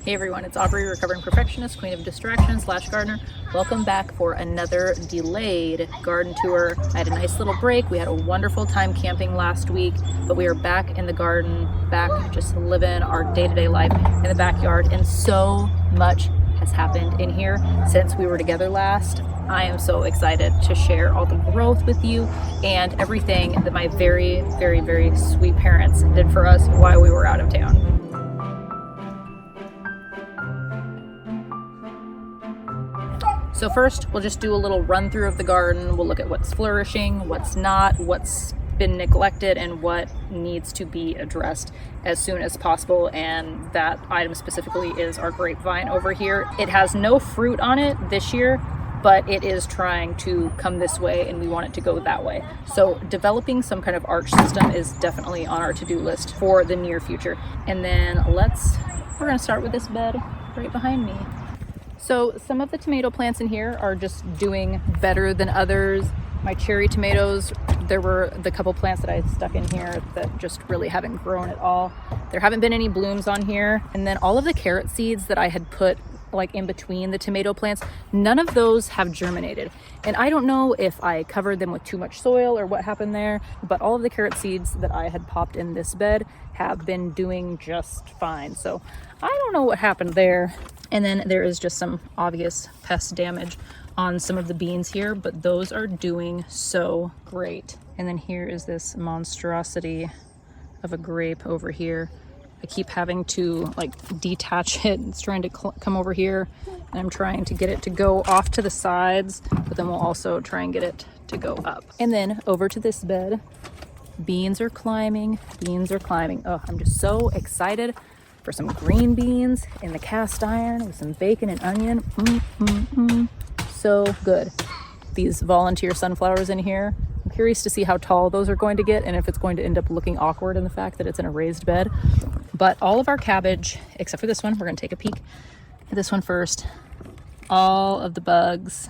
Hey everyone, it's Aubrey, recovering perfectionist, queen of distractions / gardener. Welcome back for another delayed garden tour. I had a nice little break. We had a wonderful time camping last week, but we are back in the garden, back just living our day-to-day life in the backyard, and so much has happened in here since we were together last. I am so excited to share all the growth with you and everything that my very, very, very sweet parents did for us while we were out of town. So first, we'll just do a little run through of the garden. We'll look at what's flourishing, what's not, what's been neglected, and what needs to be addressed as soon as possible. And that item specifically is our grapevine over here. It has no fruit on it this year, but it is trying to come this way and we want it to go that way. So developing some kind of arch system is definitely on our to-do list for the near future. And then we're gonna start with this bed right behind me. So some of the tomato plants in here are just doing better than others. My cherry tomatoes, there were the couple plants that I stuck in here that just really haven't grown at all. There haven't been any blooms on here. And then all of the carrot seeds that I had put like in between the tomato plants, none of those have germinated. And I don't know if I covered them with too much soil or what happened there, but all of the carrot seeds that I had popped in this bed have been doing just fine. So I don't know what happened there. And then there is just some obvious pest damage on some of the beans here, but those are doing so great. And then here is this monstrosity of a grape over here. I keep having to like detach it. It's trying to come over here, and I'm trying to get it to go off to the sides, but then we'll also try and get it to go up. And then over to this bed, beans are climbing, beans are climbing. Oh, I'm just so excited for some green beans in the cast iron with some bacon and onion. So good. These volunteer sunflowers in here, I'm curious to see how tall those are going to get and if it's going to end up looking awkward in the fact that it's in a raised bed. But all of our cabbage, except for this one, we're going to take a peek at this one first. All of the bugs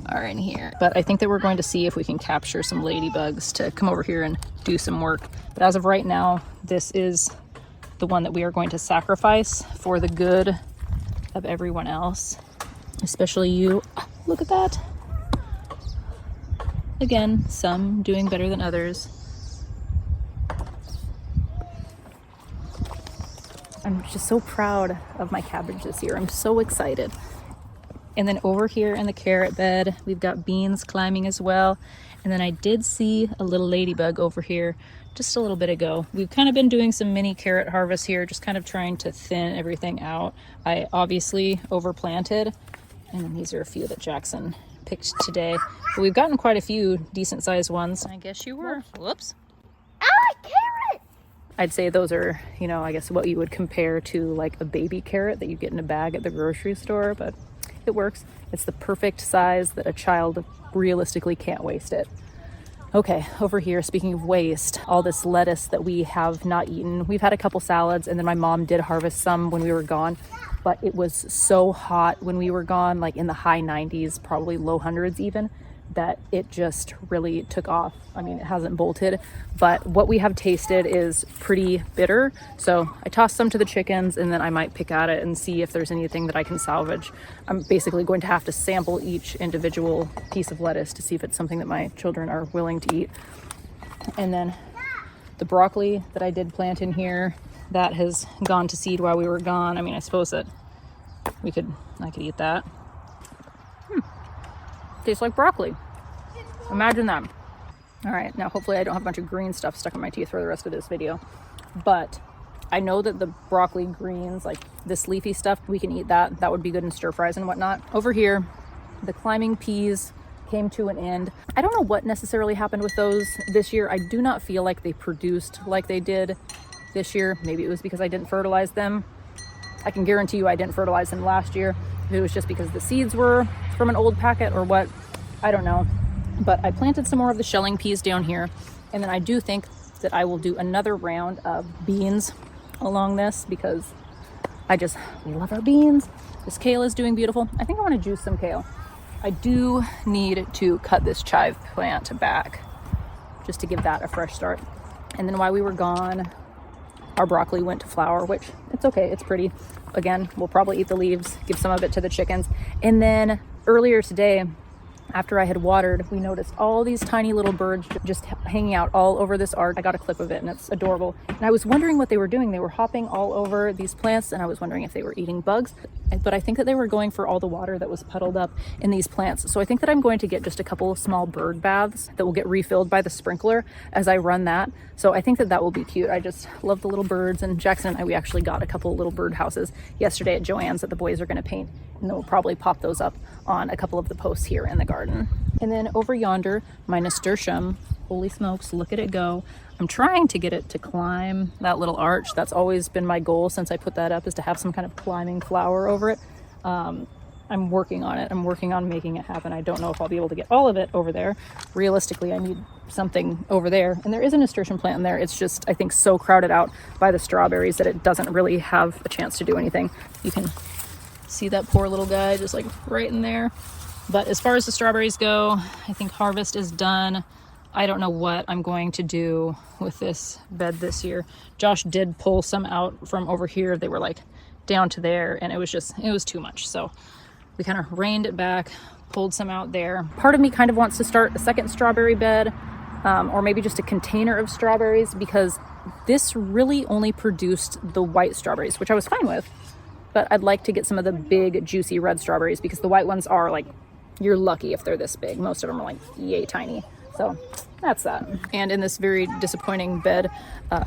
are in here. But I think that we're going to see if we can capture some ladybugs to come over here and do some work. But as of right now, this is the one that we are going to sacrifice for the good of everyone else, especially you. Look at that. Again, some doing better than others. I'm just so proud of my cabbage this year. I'm so excited. And then over here in the carrot bed, we've got beans climbing as well. And then I did see a little ladybug over here just a little bit ago. We've kind of been doing some mini carrot harvest here, just kind of trying to thin everything out. I obviously overplanted, and then these are a few that Jackson picked today. But we've gotten quite a few decent sized ones. I guess you were. Whoops. Carrot! I'd say those are, you know, I guess what you would compare to like a baby carrot that you get in a bag at the grocery store, but it works. It's the perfect size that a child realistically can't waste it. Okay, over here, speaking of waste, all this lettuce that we have not eaten. We've had a couple salads, and then my mom did harvest some when we were gone, but it was so hot when we were gone, like in the high 90s, probably low hundreds even, that it just really took off. I mean, it hasn't bolted, but what we have tasted is pretty bitter. So I tossed some to the chickens, and then I might pick at it and see if there's anything that I can salvage. I'm basically going to have to sample each individual piece of lettuce to see if it's something that my children are willing to eat. And then the broccoli that I did plant in here, that has gone to seed while we were gone. I mean, I suppose that I could eat that. Tastes like broccoli. Imagine that. All right, now hopefully I don't have a bunch of green stuff stuck in my teeth for the rest of this video. But I know that the broccoli greens, like this leafy stuff, we can eat that. That would be good in stir fries and whatnot. Over here, the climbing peas came to an end. I don't know what necessarily happened with those this year. I do not feel like they produced like they did this year. Maybe it was because I didn't fertilize them. I can guarantee you I didn't fertilize them last year. If it was just because the seeds were from an old packet or what, I don't know. But I planted some more of the shelling peas down here. And then I do think that I will do another round of beans along this because I just love our beans. This kale is doing beautiful. I think I want to juice some kale. I do need to cut this chive plant back just to give that a fresh start. And then while we were gone, our broccoli went to flower, which it's okay, it's pretty. again, we'll probably eat the leaves, give some of it to the chickens. And then earlier today, after I had watered, we noticed all these tiny little birds just hanging out all over this arch. I got a clip of it and it's adorable. And I was wondering what they were doing. They were hopping all over these plants and I was wondering if they were eating bugs. But I think that they were going for all the water that was puddled up in these plants. So I think that I'm going to get just a couple of small bird baths that will get refilled by the sprinkler as I run that. So I think that that will be cute. I just love the little birds, and Jackson and I, we actually got a couple of little bird houses yesterday at Joann's that the boys are going to paint, and then we'll probably pop those up on a couple of the posts here in the garden. And then over yonder, my nasturtium, holy smokes, look at it go. I'm trying to get it to climb that little arch. That's always been my goal since I put that up, is to have some kind of climbing flower over it. I'm working on it. I'm working on making it happen. I don't know if I'll be able to get all of it over there. Realistically, I need something over there. And there is a nasturtium plant in there. It's just, I think, so crowded out by the strawberries that it doesn't really have a chance to do anything. You can see that poor little guy just like right in there. But as far as the strawberries go, I think harvest is done. I don't know what I'm going to do with this bed this year. Josh did pull some out from over here. They were like down to there, and it was too much. So we kind of reined it back, pulled some out there. Part of me kind of wants to start a second strawberry bed, or maybe just a container of strawberries, because this really only produced the white strawberries, which I was fine with. But I'd like to get some of the big, juicy red strawberries, because the white ones are like, you're lucky if they're this big. Most of them are like yay tiny. So that's that. And in this very disappointing bed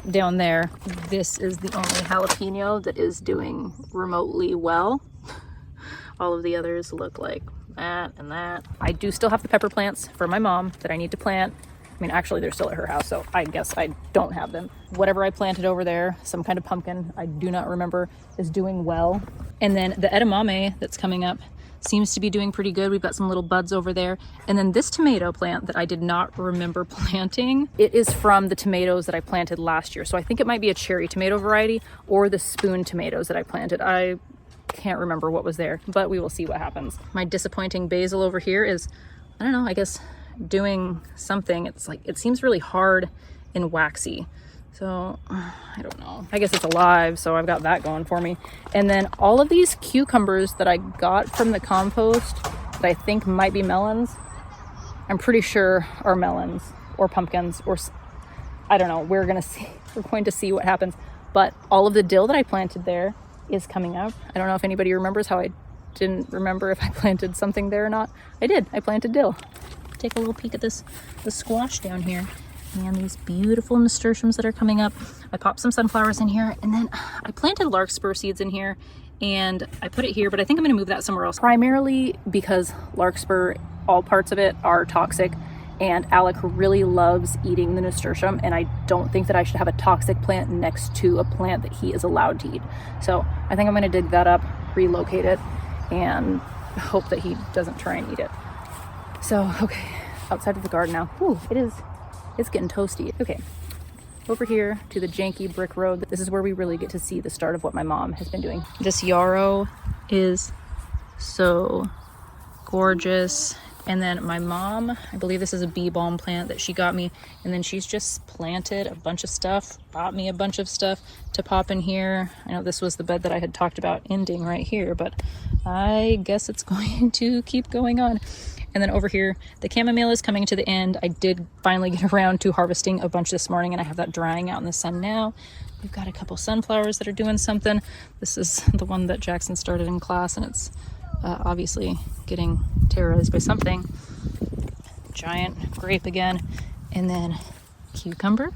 down there, this is the only jalapeno that is doing remotely well. All of the others look like that and that. I do still have the pepper plants for my mom that I need to plant. I mean, actually, they're still at her house, so I guess I don't have them. Whatever I planted over there, some kind of pumpkin, I do not remember, is doing well. And then the edamame that's coming up seems to be doing pretty good. We've got some little buds over there. And then this tomato plant that I did not remember planting, it is from the tomatoes that I planted last year. So I think it might be a cherry tomato variety or the spoon tomatoes that I planted. I can't remember what was there, but we will see what happens. My disappointing basil over here is, I don't know, I guess doing something. It's like, it seems really hard and waxy. So I don't know. I guess it's alive, so I've got that going for me. And then all of these cucumbers that I got from the compost that I think might be melons, I'm pretty sure are melons or pumpkins, or I don't know. We're going to see what happens. But all of the dill that I planted there is coming up. I don't know if anybody remembers how I didn't remember if I planted something there or not. I did. I planted dill. Take a little peek at the squash down here. And these beautiful nasturtiums that are coming up. I popped some sunflowers in here, and then I planted larkspur seeds in here, and I put it here, but I think I'm going to move that somewhere else. Primarily because larkspur, all parts of it are toxic, and Alec really loves eating the nasturtium, and I don't think that I should have a toxic plant next to a plant that he is allowed to eat. So I think I'm going to dig that up, relocate it, and hope that he doesn't try and eat it. So, okay, outside of the garden now. Ooh, it's getting toasty. Okay, over here to the janky brick road. This is where we really get to see the start of what my mom has been doing. This yarrow is so gorgeous. And then my mom, I believe this is a bee balm plant that she got me. And then she's just planted a bunch of stuff, bought me a bunch of stuff to pop in here. I know this was the bed that I had talked about ending right here, but I guess it's going to keep going on. And then over here, the chamomile is coming to the end. I did finally get around to harvesting a bunch this morning, and I have that drying out in the sun now. We've got a couple sunflowers that are doing something. This is the one that Jackson started in class, and it's obviously getting terrorized by something. Giant grape again. And then cucumber,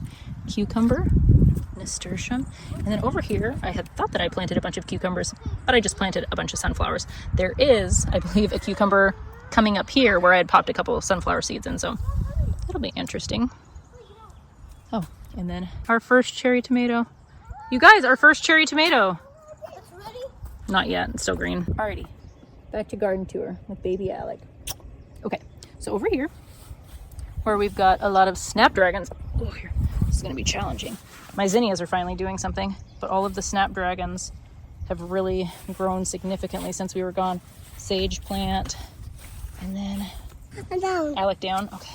nasturtium. And then over here, I had thought that I planted a bunch of cucumbers, but I just planted a bunch of sunflowers. There is, I believe, a cucumber coming up here where I had popped a couple of sunflower seeds in, so that'll be interesting. Oh, and then our first cherry tomato. You guys, our first cherry tomato. It's ready? Not yet, it's still green. Alrighty, back to garden tour with baby Alec. Okay, so over here, where we've got a lot of snapdragons. Oh, here, this is gonna be challenging. My zinnias are finally doing something, but all of the snapdragons have really grown significantly since we were gone. Sage plant. And then Down. Alec down. Okay.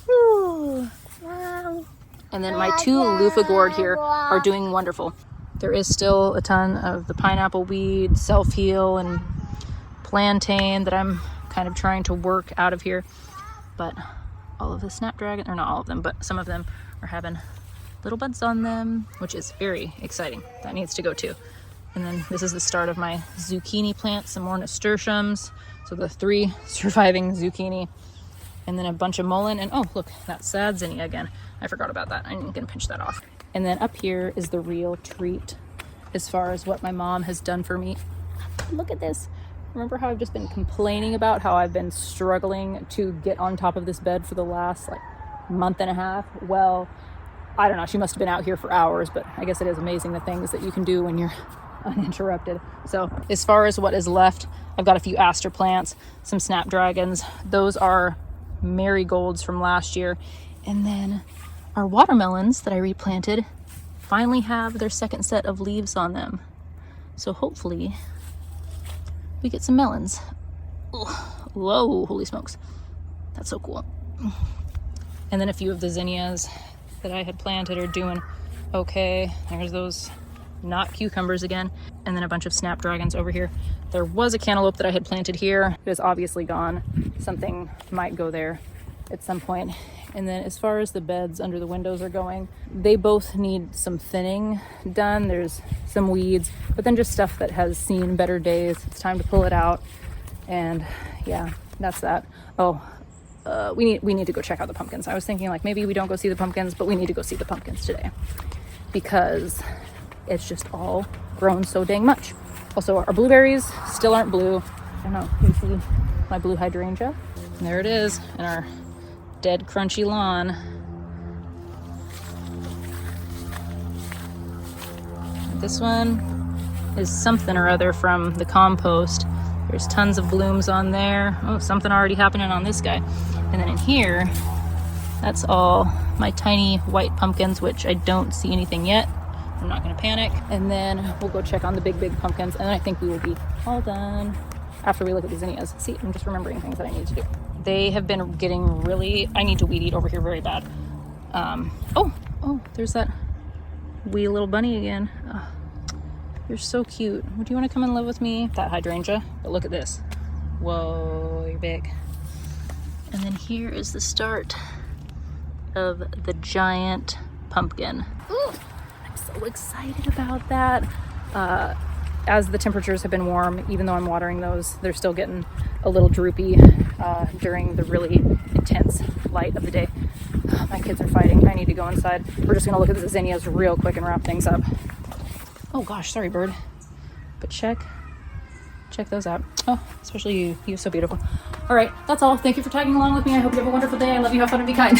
Ooh. Wow. And then my two loofah gourd here are doing wonderful. There is still a ton of the pineapple weed, self-heal, and plantain that I'm kind of trying to work out of here. But all of the snapdragon, or not all of them, but some of them are having little buds on them, which is very exciting. That needs to go too. And then this is the start of my zucchini plant, some more nasturtiums. So the 3 surviving zucchini, and then a bunch of mullein. And oh, look, that sad zinnia again. I forgot about that. I'm gonna pinch that off. And then up here is the real treat as far as what my mom has done for me. Look at this. Remember how I've just been complaining about how I've been struggling to get on top of this bed for the last like month and a half? Well, I don't know, she must have been out here for hours, but I guess it is amazing the things that you can do when you're uninterrupted. So as far as what is left, I've got a few aster plants, some snapdragons. Those are marigolds from last year. And then our watermelons that I replanted finally have their second set of leaves on them. So hopefully we get some melons. Ugh. Whoa, holy smokes. That's so cool. And then a few of the zinnias that I had planted are doing okay. There's those not cucumbers again. And then a bunch of snapdragons over here. There was a cantaloupe that I had planted here. It is obviously gone. Something might go there at some point. And then as far as the beds under the windows are going, they both need some thinning done. There's some weeds, but then just stuff that has seen better days. It's time to pull it out. And yeah, that's that. Oh, we need to go check out the pumpkins. I was thinking like maybe we don't go see the pumpkins, but we need to go see the pumpkins today because it's just all grown so dang much. Also, our blueberries still aren't blue. I don't know, you see my blue hydrangea? And there it is in our dead crunchy lawn. This one is something or other from the compost. There's tons of blooms on there. Oh, something already happening on this guy. And then in here, that's all my tiny white pumpkins, which I don't see anything yet. I'm not gonna panic. And then we'll go check on the big pumpkins, and then I think we will be all done after we look at the zinnias. See, I'm just remembering things that I need to do. They have been getting really, I need to weed eat over here very bad. Oh, there's that wee little bunny again. Oh, you're so cute. Would you want to come and live with me? That hydrangea, but look at this. Whoa, you're big. And then here is the start of the giant pumpkin. Ooh, I'm so excited about that. As the temperatures have been warm, even though I'm watering those, they're still getting a little droopy during the really intense light of the day. My kids are fighting. I need to go inside. We're just gonna look at the zinnias real quick and wrap things up. Oh gosh, sorry bird. But check those out. Oh, especially you. You're so beautiful. All right, that's all. Thank you for tagging along with me. I hope you have a wonderful day. I love you. Have fun and be kind.